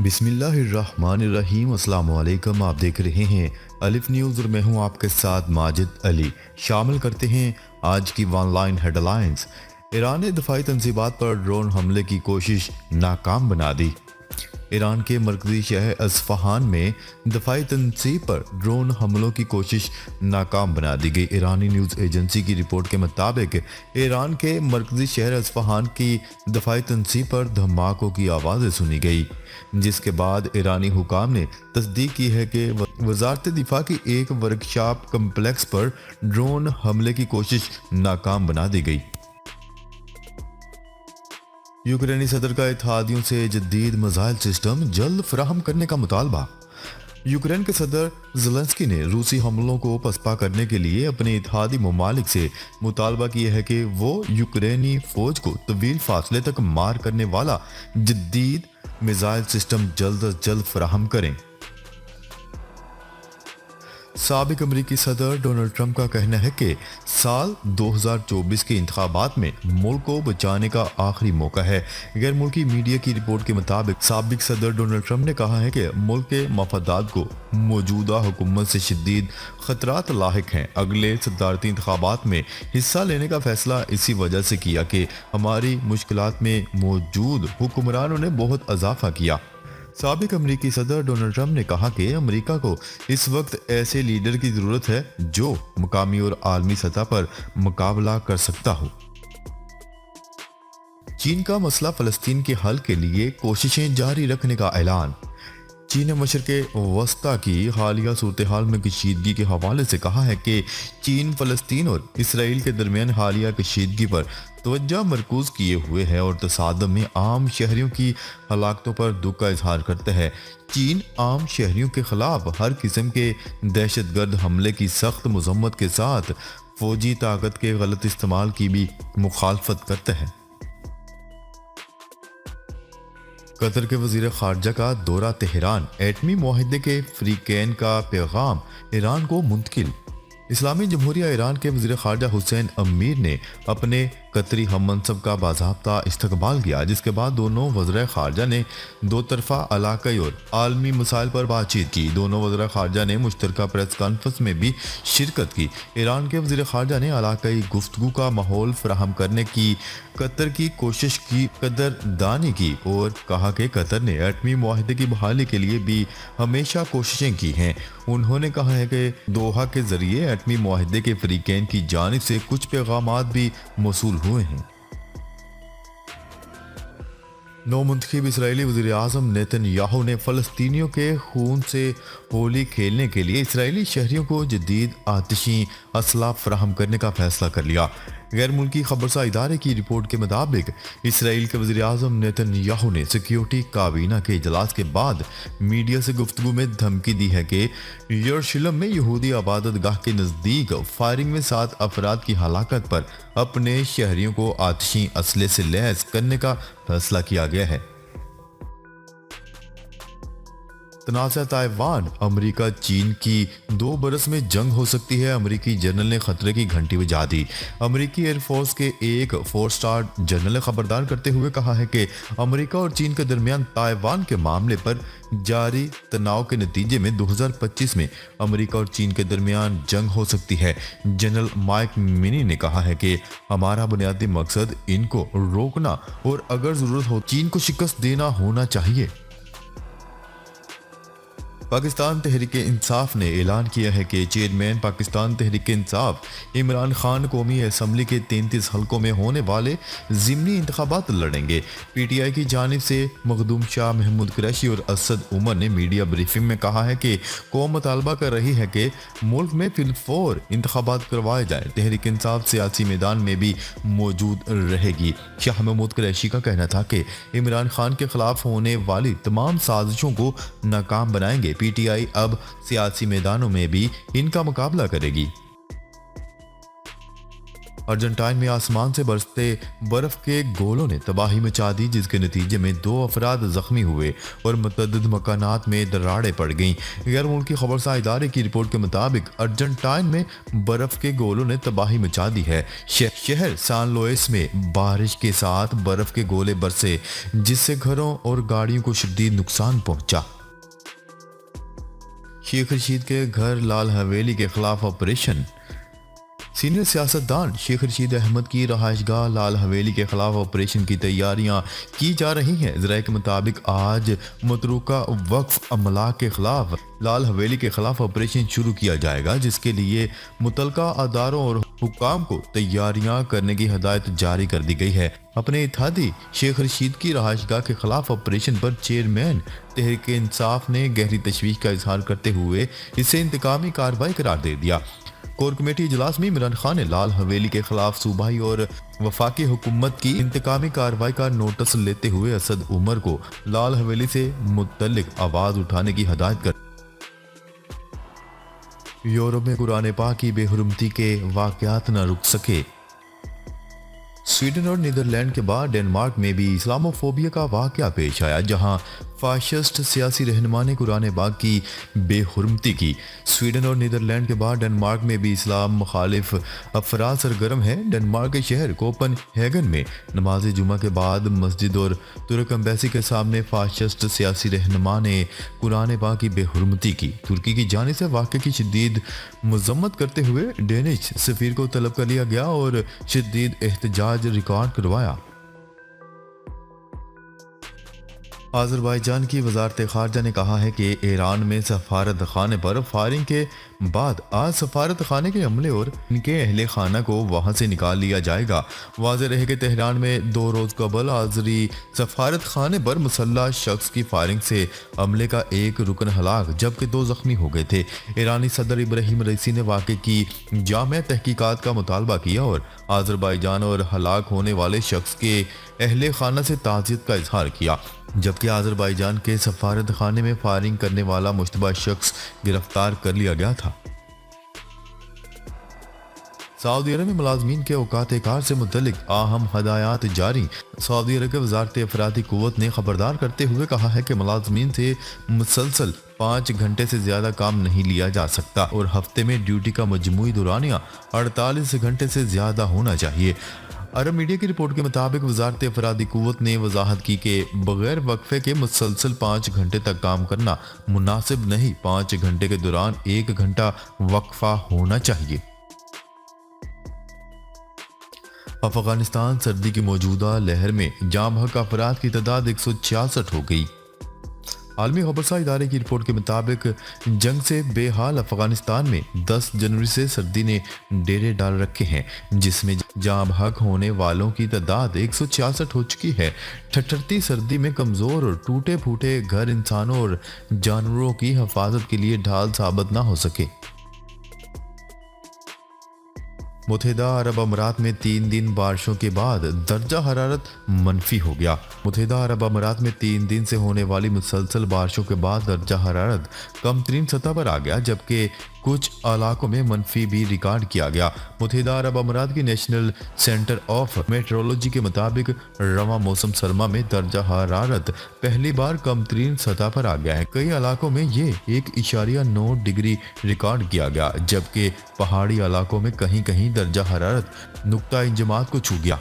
بسم اللہ الرحمن الرحیم۔ السلام علیکم، آپ دیکھ رہے ہیں الف نیوز اور میں ہوں آپ کے ساتھ ماجد علی۔ شامل کرتے ہیں آج کی one line headlines. Iran نے دفاعی تنصیبات پر ڈرون حملے کی کوشش ناکام بنا دی۔ ایران کے مرکزی شہر اصفہان میں دفاعی تنصیب پر ڈرون حملوں کی کوشش ناکام بنا دی گئی۔ ایرانی نیوز ایجنسی کی رپورٹ کے مطابق ایران کے مرکزی شہر اصفہان کی دفاعی تنصیب پر دھماکوں کی آوازیں سنی گئی، جس کے بعد ایرانی حکام نے تصدیق کی ہے کہ وزارت دفاع کی ایک ورکشاپ کمپلیکس پر ڈرون حملے کی کوشش ناکام بنا دی گئی۔ یوکرینی صدر کا اتحادیوں سے جدید میزائل سسٹم جلد فراہم کرنے کا مطالبہ۔ یوکرین کے صدر زیلنسکی نے روسی حملوں کو پسپا کرنے کے لیے اپنے اتحادی ممالک سے مطالبہ کیا ہے کہ وہ یوکرینی فوج کو طویل فاصلے تک مار کرنے والا جدید میزائل سسٹم جلد از جلد فراہم کریں۔ سابق امریکی صدر ڈونلڈ ٹرمپ کا کہنا ہے کہ سال 2024 کے انتخابات میں ملک کو بچانے کا آخری موقع ہے۔ غیر ملکی میڈیا کی رپورٹ کے مطابق سابق صدر ڈونلڈ ٹرمپ نے کہا ہے کہ ملک کے مفادات کو موجودہ حکومت سے شدید خطرات لاحق ہیں۔ اگلے صدارتی انتخابات میں حصہ لینے کا فیصلہ اسی وجہ سے کیا کہ ہماری مشکلات میں موجود حکمرانوں نے بہت اضافہ کیا۔ سابق امریکی صدر ڈونلڈ ٹرمپ نے کہا کہ امریکہ کو اس وقت ایسے لیڈر کی ضرورت ہے جو مقامی اور عالمی سطح پر مقابلہ کر سکتا ہو۔ چین کا مسئلہ فلسطین کے حل کے لیے کوششیں جاری رکھنے کا اعلان۔ چین نے مشرق وسطی کی حالیہ صورتحال میں کشیدگی کے حوالے سے کہا ہے کہ چین فلسطین اور اسرائیل کے درمیان حالیہ کشیدگی پر توجہ مرکوز کیے ہوئے ہے اور تصادم میں عام شہریوں کی ہلاکتوں پر دکھ کا اظہار کرتا ہے۔ چین عام شہریوں کے خلاف ہر قسم کے دہشت گرد حملے کی سخت مذمت کے ساتھ فوجی طاقت کے غلط استعمال کی بھی مخالفت کرتا ہے۔ قطر کے وزیر خارجہ کا دورہ تہران، ایٹمی معاہدے کے فریقین کا پیغام ایران کو منتقل۔ اسلامی جمہوریہ ایران کے وزیر خارجہ حسین امیر نے اپنے قطری ہم منصب کا باضابطہ استقبال کیا، جس کے بعد دونوں وزراء خارجہ نے دو طرفہ علاقائی اور عالمی مسائل پر بات چیت کی۔ دونوں وزراء خارجہ نے مشترکہ پریس کانفرنس میں بھی شرکت کی۔ ایران کے وزیر خارجہ نے علاقائی گفتگو کا ماحول فراہم کرنے کی قطر کی کوشش کی قدردانی کی اور کہا کہ قطر نے ایٹمی معاہدے کی بحالی کے لیے بھی ہمیشہ کوششیں کی ہیں۔ انہوں نے کہا ہے کہ دوحہ کے ذریعے ایٹمی معاہدے کے فریقین کی جانب سے کچھ پیغامات بھی موصول ہوئے ہیں۔ نو منتخب اسرائیلی وزیر اعظم نیتن یاہو نے فلسطینیوں کے خون سے ہولی کھیلنے کے لیے اسرائیلی شہریوں کو جدید آتشی اسلحہ فراہم کرنے کا فیصلہ کر لیا۔ غیر ملکی خبرساں ادارے کی رپورٹ کے مطابق اسرائیل کے وزیر اعظم نیتن یاہو نے سیکیورٹی کابینہ کے اجلاس کے بعد میڈیا سے گفتگو میں دھمکی دی ہے کہ یروشلم میں یہودی عبادت گاہ کے نزدیک فائرنگ میں 7 افراد کی ہلاکت پر اپنے شہریوں کو آتشی اسلحے سے لیس کرنے کا فیصلہ کیا گیا ہے۔ تنازع تائیوان، امریکہ چین کی 2 برس میں جنگ ہو سکتی ہے، امریکی جنرل نے خطرے کی گھنٹی بجا دی۔ امریکی ایئر فورس کے ایک 4 اسٹار جنرل نے خبردار کرتے ہوئے کہا ہے کہ امریکہ اور چین کے درمیان تائیوان کے معاملے پر جاری تناؤ کے نتیجے میں 2025 میں امریکہ اور چین کے درمیان جنگ ہو سکتی ہے۔ جنرل مائک منی نے کہا ہے کہ ہمارا بنیادی مقصد ان کو روکنا اور اگر ضرورت ہو چین کو شکست دینا ہونا چاہیے۔ پاکستان تحریک انصاف نے اعلان کیا ہے کہ چیئرمین پاکستان تحریک انصاف عمران خان قومی اسمبلی کے 33 حلقوں میں ہونے والے ضمنی انتخابات لڑیں گے۔ پی ٹی آئی کی جانب سے مخدوم شاہ محمود قریشی اور اسد عمر نے میڈیا بریفنگ میں کہا ہے کہ قوم مطالبہ کر رہی ہے کہ ملک میں فی الفور انتخابات کروائے جائیں۔ تحریک انصاف سیاسی میدان میں بھی موجود رہے گی۔ شاہ محمود قریشی کا کہنا تھا کہ عمران خان کے خلاف ہونے والی تمام سازشوں کو ناکام بنائیں گے۔ پی ٹی آئی اب سیاسی میدانوں میں بھی ان کا مقابلہ کرے گی۔ ارجنٹائن میں آسمان سے برستے برف کے گولوں نے تباہی مچا دی، جس کے نتیجے میں 2 افراد زخمی ہوئے اور متعدد مکانات میں دراڑیں پڑ گئیں۔ غیر ملکی خبرساز ادارے کی رپورٹ کے مطابق ارجنٹائن میں برف کے گولوں نے تباہی مچا دی ہے۔ شہر سان لوئس میں بارش کے ساتھ برف کے گولے برسے، جس سے گھروں اور گاڑیوں کو شدید نقصان پہنچا۔ شیخ رشید کے گھر لال حویلی کے خلاف آپریشن۔ سینئر سیاستدان شیخ رشید احمد کی رہائش گاہ لال حویلی کے خلاف آپریشن کی تیاریاں کی جا رہی ہیں۔ ذرائع کے مطابق آج متروکہ وقف املاک کے خلاف لال حویلی کے خلاف آپریشن شروع کیا جائے گا، جس کے لیے متعلقہ اداروں اور حکام کو تیاریاں کرنے کی ہدایت جاری کر دی گئی ہے۔ اپنے اتحادی شیخ رشید کی رہائش گاہ کے خلاف آپریشن پر چیئرمین تحریک انصاف نے گہری تشویش کا اظہار کرتے ہوئے اسے انتقامی کارروائی قرار دے دیا۔ کور کمیٹی اجلاس میں عمران خان نے لال حویلی کے خلاف صوبائی اور وفاقی حکومت کی انتقامی کارروائی کا نوٹس لیتے ہوئے اسد عمر کو لال حویلی سے متعلق آواز اٹھانے کی ہدایت کر۔ یورپ میں قرآن پاک کی بے حرمتی کے واقعات نہ رک سکے۔ سویڈن اور نیدرلینڈ کے بعد ڈنمارک میں بھی اسلاموفوبیا کا واقعہ پیش آیا، جہاں فاشسٹ سیاسی رہنما نے قرآن پاک کی بے حرمتی کی۔ سویڈن اور نیدرلینڈ کے بعد ڈنمارک میں بھی اسلام مخالف افراد سرگرم ہیں۔ ڈنمارک کے شہر کوپن ہیگن میں نماز جمعہ کے بعد مسجد اور ترک ایمبیسی کے سامنے فاشسٹ سیاسی رہنما نے قرآن پاک کی بے حرمتی کی۔ ترکی کی جانب سے واقعے کی شدید مذمت کرتے ہوئے ڈینش سفیر کو طلب کر لیا گیا اور شدید احتجاج ریکارڈ کروایا۔ آذربائیجان کی وزارت خارجہ نے کہا ہے کہ ایران میں سفارت خانے پر فائرنگ کے بعد آج سفارت خانے کے عملے اور ان کے اہل خانہ کو وہاں سے نکال لیا جائے گا۔ واضح رہے کہ تہران میں 2 روز قبل آذری سفارت خانے پر مسلح شخص کی فائرنگ سے عملے کا ایک رکن ہلاک جبکہ 2 زخمی ہو گئے تھے۔ ایرانی صدر ابراہیم رئیسی نے واقعے کی جامع تحقیقات کا مطالبہ کیا اور آذربائیجان اور ہلاک ہونے والے شخص کے اہل خانہ سے تعزیت کا اظہار کیا، جبکہ آذربائیجان کے سفارت خانے میں فائرنگ کرنے والا مشتبہ شخص گرفتار کر لیا گیا تھا۔ سعودی عرب میں ملازمین کے اوقات کار سے متعلق اہم ہدایات جاری۔ سعودی عرب کے وزارت افرادی قوت نے خبردار کرتے ہوئے کہا ہے کہ ملازمین سے مسلسل 5 گھنٹے سے زیادہ کام نہیں لیا جا سکتا اور ہفتے میں ڈیوٹی کا مجموعی دورانیہ 48 گھنٹے سے زیادہ ہونا چاہیے۔ عرب میڈیا کی رپورٹ کے مطابق وزارت افرادی قوت نے وضاحت کی کہ بغیر وقفے کے مسلسل 5 گھنٹے تک کام کرنا مناسب نہیں، 5 گھنٹے کے دوران 1 گھنٹہ وقفہ ہونا چاہیے۔ افغانستان سردی کی موجودہ لہر میں جاں بحق افراد کی تعداد 166 ہو گئی۔ عالمی خبرساز ادارے کی رپورٹ کے مطابق جنگ سے بے حال افغانستان میں 10 جنوری سے سردی نے ڈیرے ڈال رکھے ہیں، جس میں جاں بحق ہونے والوں کی تعداد 166 ہو چکی ہے۔ ٹھٹھرتی سردی میں کمزور اور ٹوٹے پھوٹے گھر انسانوں اور جانوروں کی حفاظت کے لیے ڈھال ثابت نہ ہو سکے۔ متحدہ عرب امارات میں 3 دن بارشوں کے بعد درجہ حرارت منفی ہو گیا۔ متحدہ عرب امارات میں 3 دن سے ہونے والی مسلسل بارشوں کے بعد درجہ حرارت کم ترین سطح پر آ گیا، جبکہ کچھ علاقوں میں منفی بھی ریکارڈ کیا گیا۔ متحدہ عرب امارات کی نیشنل سینٹر آف میٹرولوجی کے مطابق رواں موسم سرما میں درجہ حرارت پہلی بار کم ترین سطح پر آ گیا ہے۔ کئی علاقوں میں یہ 1.9 ڈگری ریکارڈ کیا گیا، جبکہ پہاڑی علاقوں میں کہیں کہیں درجہ حرارت نقطہ انجماد کو چھو گیا۔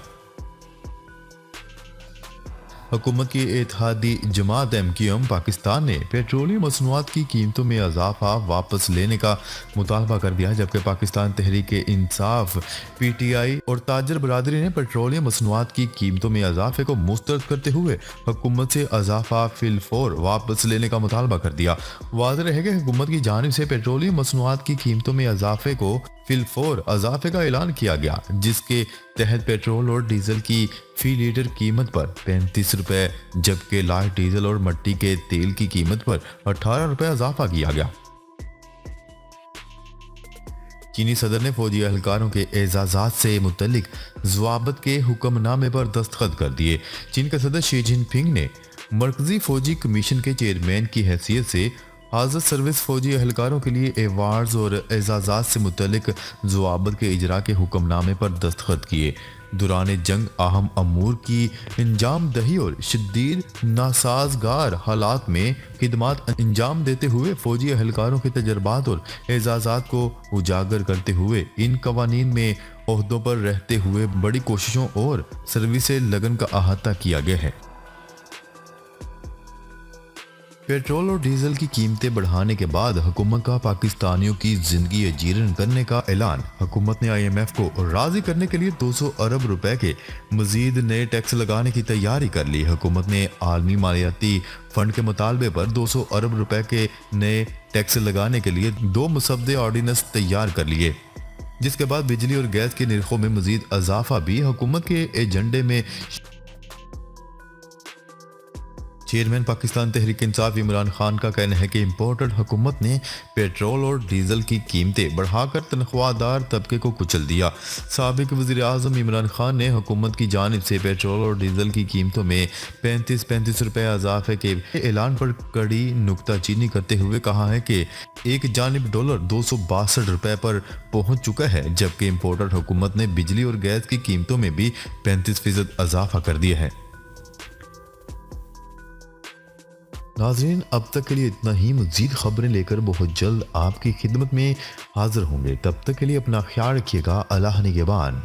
حکومت کی اتحادی جماعت MQM پاکستان نے پیٹرولیم مصنوعات کی قیمتوں میں اضافہ واپس لینے کا مطالبہ کر دیا، جبکہ پاکستان تحریک انصاف PTI اور تاجر برادری نے پیٹرولیم مصنوعات کی قیمتوں میں اضافے کو مسترد کرتے ہوئے حکومت سے اضافہ فی الفور واپس لینے کا مطالبہ کر دیا۔ واضح رہے کہ حکومت کی جانب سے پیٹرولیم مصنوعات کی قیمتوں میں اضافے کو فی الفور اضافے کا اعلان کیا گیا، جس کے تحت پیٹرول اور ڈیزل کی فی لیٹر قیمت پر 35 روپے جبکہ لائٹ ڈیزل اور مٹی کے تیل کی قیمت پر 18 روپے اضافہ کیا گیا۔ چینی صدر نے فوجی اہلکاروں کے اعزازات سے متعلق ضوابط کے حکم نامے پر دستخط کر دیے۔ چین کے صدر شی جن پنگ نے مرکزی فوجی کمیشن کے چیئرمین کی حیثیت سے حاضر سروس فوجی اہلکاروں کے لیے ایوارڈز اور اعزازات سے متعلق ضوابط کے اجرا کے حکم نامے پر دستخط کیے۔ دوران جنگ اہم امور کی انجام دہی اور شدید ناسازگار حالات میں خدمات انجام دیتے ہوئے فوجی اہلکاروں کے تجربات اور اعزازات کو اجاگر کرتے ہوئے ان قوانین میں عہدوں پر رہتے ہوئے بڑی کوششوں اور سروس لگن کا احاطہ کیا گیا ہے۔ پیٹرول اور ڈیزل کی قیمتیں بڑھانے کے بعد حکومت کا پاکستانیوں کی زندگی عجیرن کرنے کا اعلان۔ حکومت نے آئی ایم ایف کو راضی کرنے کے لیے 200 ارب روپے کے مزید نئے ٹیکس لگانے کی تیاری کر لی۔ حکومت نے عالمی مالیاتی فنڈ کے مطالبے پر 200 ارب روپے کے نئے ٹیکس لگانے کے لیے 2 مسودے آرڈیننس تیار کر لیے، جس کے بعد بجلی اور گیس کے نرخوں میں مزید اضافہ بھی حکومت کے ایجنڈے میں۔ چیئرمین پاکستان تحریک انصاف عمران خان کا کہنا ہے کہ امپورٹڈ حکومت نے پیٹرول اور ڈیزل کی قیمتیں بڑھا کر تنخواہ دار طبقے کو کچل دیا۔ سابق وزیر اعظم عمران خان نے حکومت کی جانب سے پیٹرول اور ڈیزل کی قیمتوں میں 35 روپے اضافے کے اعلان پر کڑی نکتہ چینی کرتے ہوئے کہا ہے کہ ایک جانب ڈالر 262 روپے پر پہنچ چکا ہے، جبکہ امپورٹڈ حکومت نے بجلی اور گیس کی قیمتوں میں بھی 35% اضافہ کر دیا ہے۔ ناظرین، اب تک کے لیے اتنا ہی۔ مزید خبریں لے کر بہت جلد آپ کی خدمت میں حاضر ہوں گے۔ تب تک کے لیے اپنا خیال رکھیے گا۔ اللہ نگہبان۔